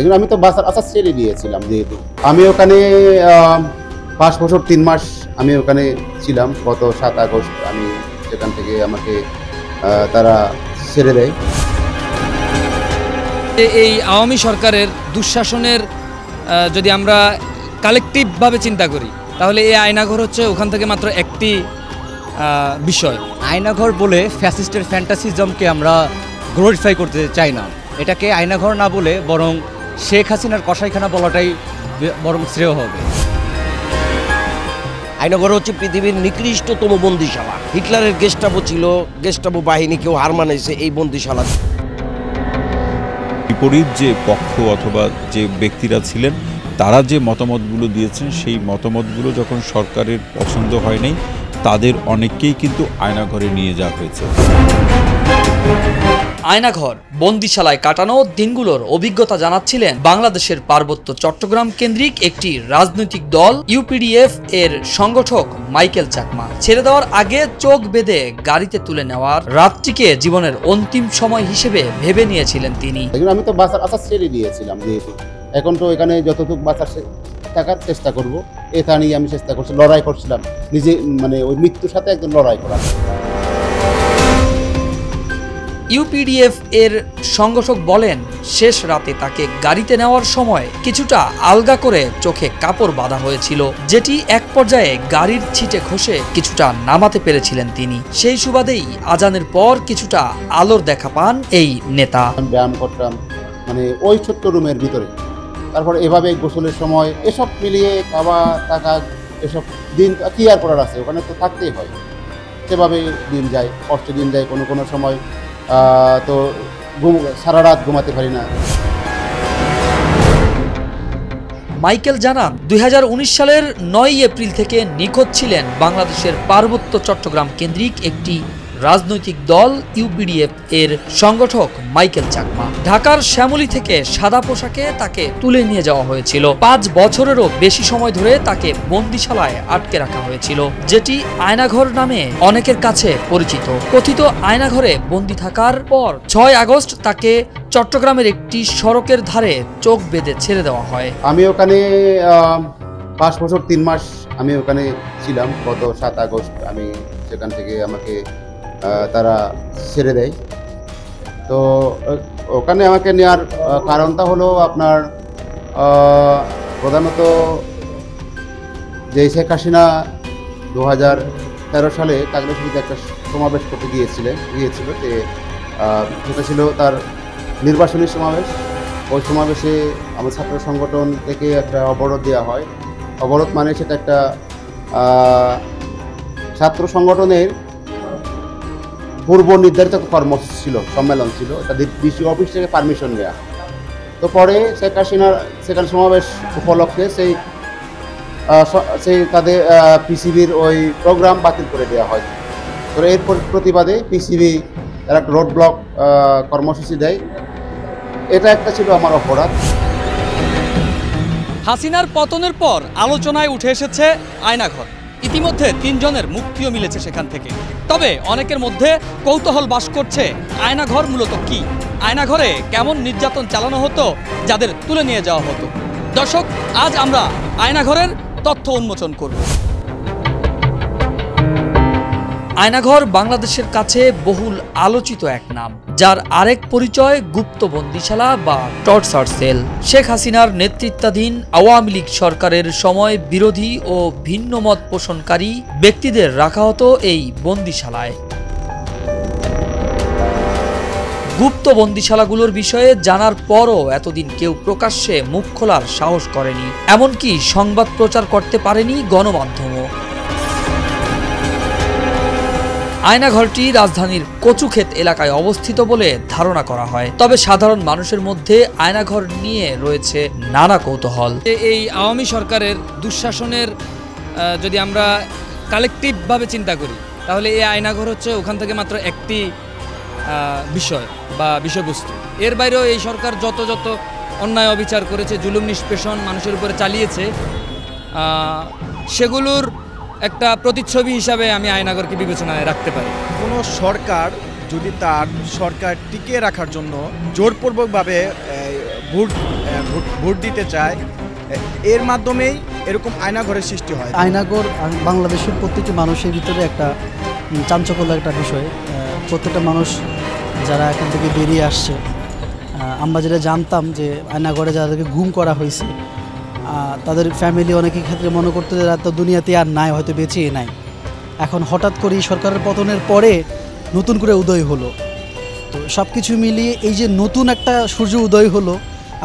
কিন্তু আমি তো বাসার আশা ছেড়ে দিয়েছিলাম, যেহেতু আমি ওখানে 5 বছর 3 মাস আমি ওখানে ছিলাম। গত 7 আগস্ট আমি সেখান থেকে আমাকে তারা ছেড়ে দেয়। এই আওয়ামী সরকারের দুঃশাসনের যদি আমরা কালেকটিভভাবে চিন্তা করি, তাহলে এই আয়নাঘর হচ্ছে ওখান থেকে মাত্র একটি বিষয়। আয়নাঘর বলে ফ্যাসিস্টের ফ্যান্টাসিজমকে আমরা গ্লোরিফাই করতে চাই না। এটাকে আয়নাঘর না বলে বরং শেখ হাসিনার কসাইখানা বলাটাই বরং শ্রেয় হবে। আয়নাঘর হচ্ছে পৃথিবীর নিকৃষ্টতম বন্দিশালা। হিটলারের গেস্টাপো ছিল, গেস্টাপো বাহিনীকেও হার মানাইছে এই বন্দিশালা। বিপরীত যে পক্ষ অথবা যে ব্যক্তিরা ছিলেন তারা যে মতামতগুলো দিয়েছেন, সেই মতামতগুলো যখন সরকারের পছন্দ হয় নাই, তাদের অনেককেই কিন্তু আয়নাঘরে নিয়ে যাওয়া হয়েছে। আয়নাঘর বন্দিশালায় কাটানো দিনগুলোর অভিজ্ঞতা জানাচ্ছিলেন বাংলাদেশের পার্বত্য চট্টগ্রাম কেন্দ্রিক একটি রাজনৈতিক দল ইউপিডিএফ এর সংগঠক মাইকেল চাকমা। ছেড়ে দেওয়ার আগে চোখ বেঁধে গাড়িতে তুলে নেওয়ার রাতটিকে জীবনের অন্তিম সময় হিসেবে ভেবে নিয়েছিলেন তিনি। আমি তো বাসার আশা ছেড়ে দিয়েছিলাম, যেহেতু এখন তো এখানে যতটুকু বাঁচার থাকার চেষ্টা করব, এটা নিয়ে আমি চেষ্টা করছি, লড়াই করছিলাম নিজে, মানে ওই মৃত্যুর সাথে একদম লড়াই করা। ইউপিডিএফ এর সংগঠক বলেন, শেষ রাতে তাকে গাড়িতে নেওয়ার সময় কিছুটা আলগা করে চোখে কাপড় বাঁধা হয়েছিল, যেটি এক পর্যায়ে গাড়ির ছিটে ঘষে কিছুটা নামাতে পেরেছিলেন তিনি। সেই সুবাদেই আজানের পর কিছুটা আলোর দেখা পান এই নেতা। ব্যায়াম করতাম মানে ওই ছোট্ট রুমের ভিতরে, তারপর এভাবে গোসলের সময় এসব মিলিয়ে খাওয়া থাকা এসব দিন কি আর করার আছে, ওখানে তো থাকতেই হয়। সেভাবে দিন যায়, কষ্টে দিন যায়। কোনো সময় তো সারা রাত ঘুমাতে পারি না। মাইকেল জানান, 2019 সালের 9 এপ্রিল থেকে নিখোঁজ ছিলেন বাংলাদেশের পার্বত্য চট্টগ্রাম কেন্দ্রিক একটি রাজনৈতিক দল ইউপিডিএফ এর সংগঠক মাইকেল চাকমা। ঢাকার শ্যামলী থেকে সাদা পোশাকে তাকে তুলে নিয়ে যাওয়া হয়েছিল। 5 বছরেরও বেশি সময় ধরে তাকে বন্দিশালায় আটকে রাখা হয়েছিল, যেটি আয়নাঘর নামে অনেকের কাছে পরিচিত। কথিত আয়নাঘরে বন্দি থাকার পর 6 আগস্ট তাকে চট্টগ্রামের একটি সড়কের ধারে চোখ বেঁধে ছেড়ে দেওয়া হয়। আমি ওখানে 5 বছর 3 মাস আমি ওখানে ছিলাম। গত 7 আগস্ট আমি সেখান থেকে আমাকে তারা ছেড়ে দেয়। তো ওখানে আমাকে নেওয়ার কারণটা হলো আপনার প্রধানত যে শেখ হাসিনা 2013 সালে কাকড়াছড়িতে একটা সমাবেশ করতে গিয়েছিল, যে সেটা ছিল তার নির্বাচনী সমাবেশ। ওই সমাবেশে আমার ছাত্র সংগঠন থেকে একটা অবরোধ দেওয়া হয়। অবরোধ মানে সেটা একটা ছাত্র সংগঠনের পূর্ব নির্ধারিত কর্মসূচি ছিল, সম্মেলন ছিল। এটা ডিসি অফিস থেকে পারমিশন নেওয়া। তো পরে শেখ হাসিনার সেখানে সমাবেশ উপলক্ষে সেই তাদের পিসিবির ওই প্রোগ্রাম বাতিল করে দেওয়া হয়। তো এর প্রতিবাদে পিসিবি তারা একটা রোড ব্লক কর্মসূচি দেয়। এটা একটা ছিল আমার অপরাধ। হাসিনার পতনের পর আলোচনায় উঠে এসেছে আয়নাঘর। ইতিমধ্যে 3 জনের মুক্তিও মিলেছে সেখান থেকে। তবে অনেকের মধ্যে কৌতূহল বাস করছে, আয়নাঘর মূলত কি? আয়নাঘরে কেমন নির্যাতন চালানো হতো যাদের তুলে নিয়ে যাওয়া হতো? দর্শক, আজ আমরা আয়নাঘরের তথ্য উন্মোচন করব। আয়নাঘর বাংলাদেশের কাছে বহুল আলোচিত এক নাম, যার আরেক পরিচয় গুপ্ত বন্দিশালা বা টর্চার সেল। শেখ হাসিনার নেতৃত্বাধীন আওয়ামী লীগ সরকারের সময় বিরোধী ও ভিন্ন মত পোষণকারী ব্যক্তিদের রাখা হতো এই বন্দিশালায়। গুপ্ত বন্দিশালাগুলোর বিষয়ে জানার পরও এতদিন কেউ প্রকাশ্যে মুখ খোলার সাহস করেনি, এমনকি সংবাদ প্রচার করতে পারেনি গণমাধ্যমও। আয়নাঘরটি রাজধানীর কচুক্ষেত এলাকায় অবস্থিত বলে ধারণা করা হয়। তবে সাধারণ মানুষের মধ্যে আয়নাঘর নিয়ে রয়েছে নানা কৌতূহল। এই আওয়ামী সরকারের দুঃশাসনের যদি আমরা কালেকটিভভাবে চিন্তা করি, তাহলে এই আয়নাঘর হচ্ছে ওখান থেকে মাত্র একটি বিষয় বা বিষয়বস্তু। এর বাইরেও এই সরকার যত অন্যায় অবিচার করেছে, জুলুম নিষ্পেষণ মানুষের উপরে চালিয়েছে, সেগুলোর একটা প্রতিচ্ছবি হিসাবে আমি আয়নাঘরকে বিবেচনায় রাখতে পারি। কোনো সরকার যদি তার সরকার টিকিয়ে রাখার জন্য জোরপূর্বকভাবে ভোট দিতে চায়, এর মাধ্যমেই এরকম আয়নাঘরের সৃষ্টি হয়। আয়নাঘর বাংলাদেশের প্রত্যেকটি মানুষের ভিতরে একটা চাঞ্চল্য একটা বিষয়। প্রত্যেকটা মানুষ যারা এখান থেকে বেরিয়ে আসছে, আমরা যেটা জানতাম যে আয়নাঘরে যাদেরকে গুম করা হয়েছে তাদের ফ্যামিলি অনেকের ক্ষেত্রে মনে করতে যারা তো দুনিয়াতে আর নাই, হয়তো বেঁচেই নাই। এখন হঠাৎ করেই সরকারের পতনের পরে নতুন করে উদয় হলো। তো সব কিছু মিলিয়ে এই যে নতুন একটা সূর্য উদয় হলো,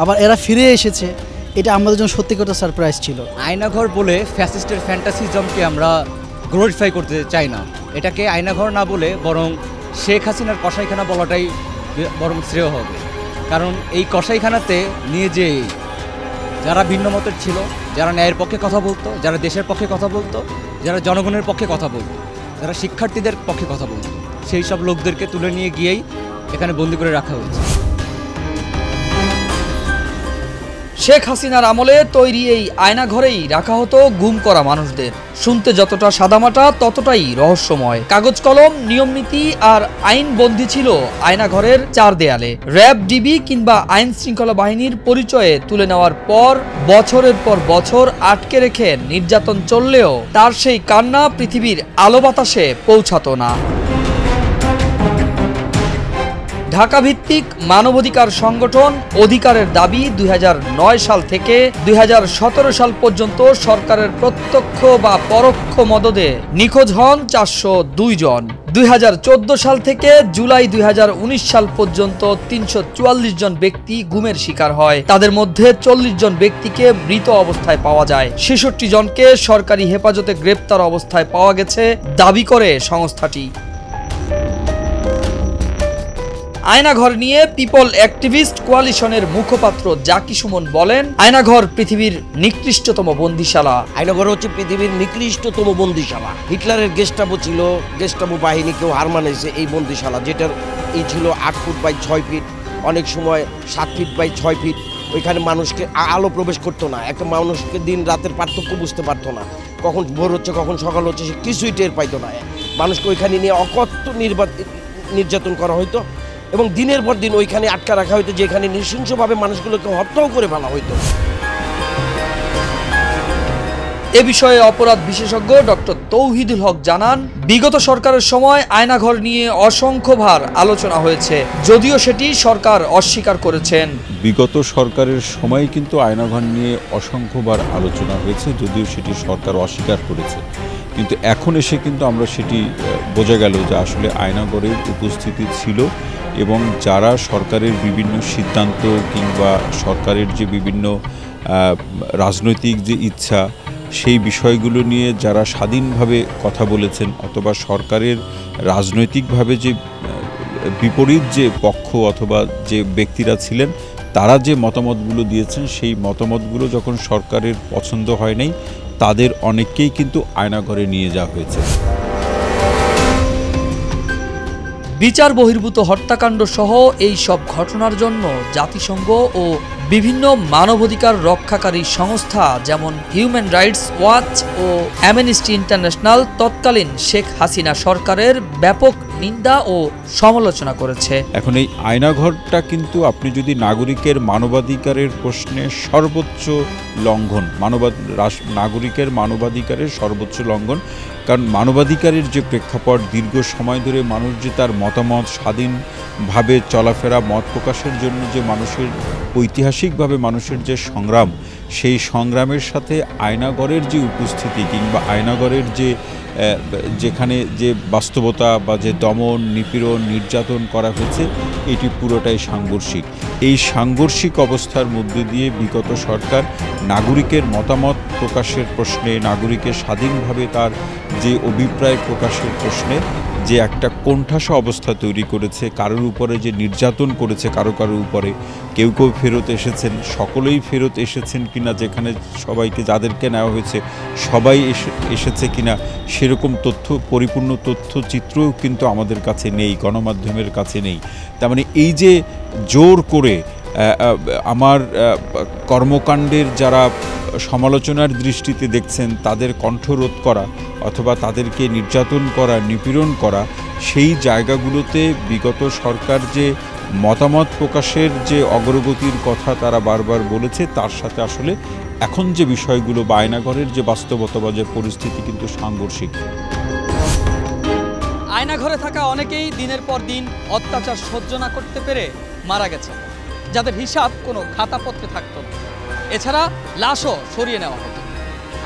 আবার এরা ফিরে এসেছে, এটা আমাদের জন্য সত্যিকার একটা সারপ্রাইজ ছিল। আয়নাঘর বলে ফ্যাসিস্টের ফ্যান্টাসিজমকে আমরা গ্লোরিফাই করতে চাই না। এটাকে আয়নাঘর না বলে বরং শেখ হাসিনার কসাইখানা বলাটাই বরং শ্রেয় হবে। কারণ এই কসাইখানাতে নিয়ে যে যারা ভিন্ন মতের ছিল, যারা ন্যায়ের পক্ষে কথা বলতো, যারা দেশের পক্ষে কথা বলতো, যারা জনগণের পক্ষে কথা বলতো, যারা শিক্ষার্থীদের পক্ষে কথা বলতো, সেই সব লোকদেরকে তুলে নিয়ে গিয়েই এখানে বন্দি করে রাখা হয়েছে। শেখ হাসিনার আমলে তৈরি এই আয়নাঘরেই রাখা হতো গুম করা মানুষদের। শুনতে যতটা সাদামাটা ততটাই রহস্যময়। কাগজ কলম, নিয়মনীতি আর আইন বন্দী ছিল আয়নাঘরের চার দেয়ালে। র্যাব, ডিবি কিংবা আইন শৃঙ্খলা বাহিনীর পরিচয়ে তুলে নেওয়ার পর বছরের পর বছর আটকে রেখে নির্যাতন চললেও তার সেই কান্না পৃথিবীর আলো বাতাসে পৌঁছাতো না। ঢাকা ভিত্তিক মানবাধিকার সংগঠন অধিকারের দাবি 2009 সাল থেকে 2017 সাল পর্যন্ত সরকারের প্রত্যক্ষ বা পরোক্ষ মদদে নিখোঁজ হন 402 জন। 2014 সাল থেকে জুলাই 2019 সাল পর্যন্ত 344 জন ব্যক্তি গুমের শিকার হয়। তাদের মধ্যে 40 জন ব্যক্তিকে মৃত অবস্থায় পাওয়া যায়। 66 জনকে সরকারি হেফাজতে গ্রেপ্তার অবস্থায় পাওয়া গেছে দাবি করে সংস্থাটি। আয়নাঘর নিয়ে পিপল অ্যাক্টিভিস্ট কোয়ালিশনের মুখপাত্র জাকি সুমন বলেন, আয়নাঘর পৃথিবীর নিকৃষ্টতম বন্দিশালা। আয়নাঘর হচ্ছে পৃথিবীর নিকৃষ্টতম বন্দিশালা। হিটলারের গেস্টাপো ছিল, গেস্টাপো বাহিনী কেউ হার মানাইছে এই বন্দিশালা, যেটার এই ছিল 8 ফুট বাই 6 ফিট, অনেক সময় 7 ফিট বাই 6 ফিট। ওইখানে মানুষকে আলো প্রবেশ করতো না, একটা মানুষকে দিন রাতের পার্থক্য বুঝতে পারতো না, কখন ভোর হচ্ছে কখন সকাল হচ্ছে সে কিছুই টের পাইতো না। মানুষকে ওইখানে নিয়ে অকথ্য নির্যাতন করা হইতো এবং দিনের পর দিন ওইখানে আটকা রাখা হইতো, যেখানে নৃশংসভাবে মানুষগুলোকে হত্যাও করে ফেলা হইতো। এ বিষয়ে অপরাধ বিশেষজ্ঞ ডক্টর তৌহিদুল হক জানান, বিগত সরকারের সময় আয়নাঘর নিয়ে অসংখ্যবার আলোচনা হয়েছে, যদিও সেটি সরকার অস্বীকার করেছেন। বিগত সরকারের সময় কিন্তু আয়নাঘর নিয়ে অসংখ্যবার আলোচনা হয়েছে, যদিও সেটি সরকার অস্বীকার করেছে। কিন্তু এখন এসে কিন্তু আমরা সেটি বোঝা গেল যে আসলে আয়নাঘরের উপস্থিতি ছিল এবং যারা সরকারের বিভিন্ন সিদ্ধান্ত কিংবা সরকারের যে বিভিন্ন রাজনৈতিক যে ইচ্ছা সেই বিষয়গুলো নিয়ে যারা স্বাধীনভাবে কথা বলেছেন অথবা সরকারের রাজনৈতিকভাবে যে বিপরীত যে পক্ষ অথবা যে ব্যক্তিরা ছিলেন তারা যে মতামতগুলো দিয়েছেন সেই মতামতগুলো যখন সরকারের পছন্দ হয় নাই তাদের অনেককেই কিন্তু আয়নাঘরে নিয়ে যাওয়া হয়েছে। বিচার বহির্ভূত হত্যাকাণ্ড সহ এই সব ঘটনার জন্য জাতিসংঘ ও বিভিন্ন মানবাধিকার রক্ষাকারী সংস্থা যেমন হিউম্যান রাইটস ওয়াচ ও অ্যামনেস্টি ইন্টারন্যাশনাল তৎকালীন শেখ হাসিনা সরকারের ব্যাপক নিন্দা ও সমালোচনা করেছে। এখন এই আয়নাঘরটা কিন্তু আপনি যদি নাগরিকের মানবাধিকারের প্রশ্নে সর্বোচ্চ লঙ্ঘন, নাগরিকের মানবাধিকারের সর্বোচ্চ লঙ্ঘন, কারণ মানবাধিকারের যে প্রেক্ষাপট দীর্ঘ সময় ধরে মানুষ যে তার মতামত স্বাধীনভাবে চলাফেরা মত প্রকাশের জন্য যে মানুষের ঐতিহাসিকভাবে মানুষের যে সংগ্রাম সেই সংগ্রামের সাথে আয়নাঘরের যে উপস্থিতি কিংবা আয়নাঘরের যে যেখানে যে বাস্তবতা বা যে দমন নিপীড়ন নির্যাতন করা হয়েছে এটি পুরোটাই সাংঘর্ষিক। এই সাংঘর্ষিক অবস্থার মধ্যে দিয়ে বিগত সরকার নাগরিকের মতামত প্রকাশের প্রশ্নে নাগরিকের স্বাধীনভাবে তার যে অভিপ্রায় প্রকাশের প্রশ্নে যে একটা কোণঠাসা অবস্থা তৈরি করেছে, কারোর উপরে যে নির্যাতন করেছে কারো উপরে, কেউ ফেরত এসেছেন, সকলেই ফেরত এসেছেন কিনা, যেখানে সবাইকে যাদেরকে নেওয়া হয়েছে সবাই এসেছে কিনা সেরকম পরিপূর্ণ তথ্যচিত্রও কিন্তু আমাদের কাছে নেই, গণমাধ্যমের কাছে নেই। তার মানে এই যে জোর করে আমার কর্মকাণ্ডের যারা সমালোচনার দৃষ্টিতে দেখছেন তাদের কণ্ঠরোধ করা অথবা তাদেরকে নির্যাতন করা নিপীড়ন করা, সেই জায়গাগুলোতে বিগত সরকার যে মতামত প্রকাশের যে অগ্রগতির কথা তারা বারবার বলেছে, তার সাথে আসলে এখন যে বিষয়গুলো বা আয়নাঘরের যে বাস্তবতা বা যে পরিস্থিতি কিন্তু সাংঘর্ষিক। আয়নাঘরে থাকা অনেকেই দিনের পর দিন অত্যাচার সহ্য না করতে পেরে মারা গেছে, যাদের হিসাব কোনো খাতাপত্রে থাকতো না। এছাড়া লাশও সরিয়ে নেওয়া হতো।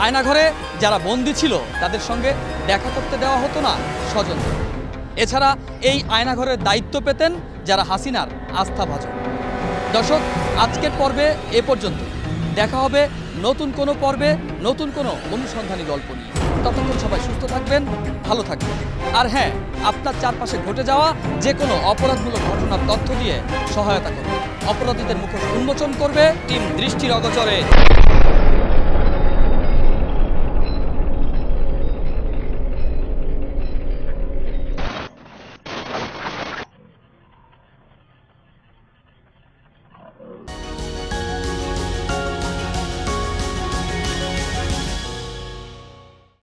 আয়নাঘরে যারা বন্দী ছিল তাদের সঙ্গে দেখা করতে দেওয়া হতো না স্বজনদের। এছাড়া এই আয়নাঘরের দায়িত্ব পেতেন যারা হাসিনার আস্থাভাজন। দর্শক, আজকের পর্বে এ পর্যন্ত। দেখা হবে নতুন কোনো পর্বে, নতুন কোনো অনুসন্ধানী গল্প নিয়ে। ততক্ষণ সবাই সুস্থ থাকবেন, ভালো থাকবেন। আর হ্যাঁ, আপনার চারপাশে ঘটে যাওয়া যে কোনো অপরাধমূলক ঘটনার তথ্য দিয়ে সহায়তা করবে। অপরাধীদের মুখোশ উন্মোচন করবে টিম দৃষ্টির অগোচরে।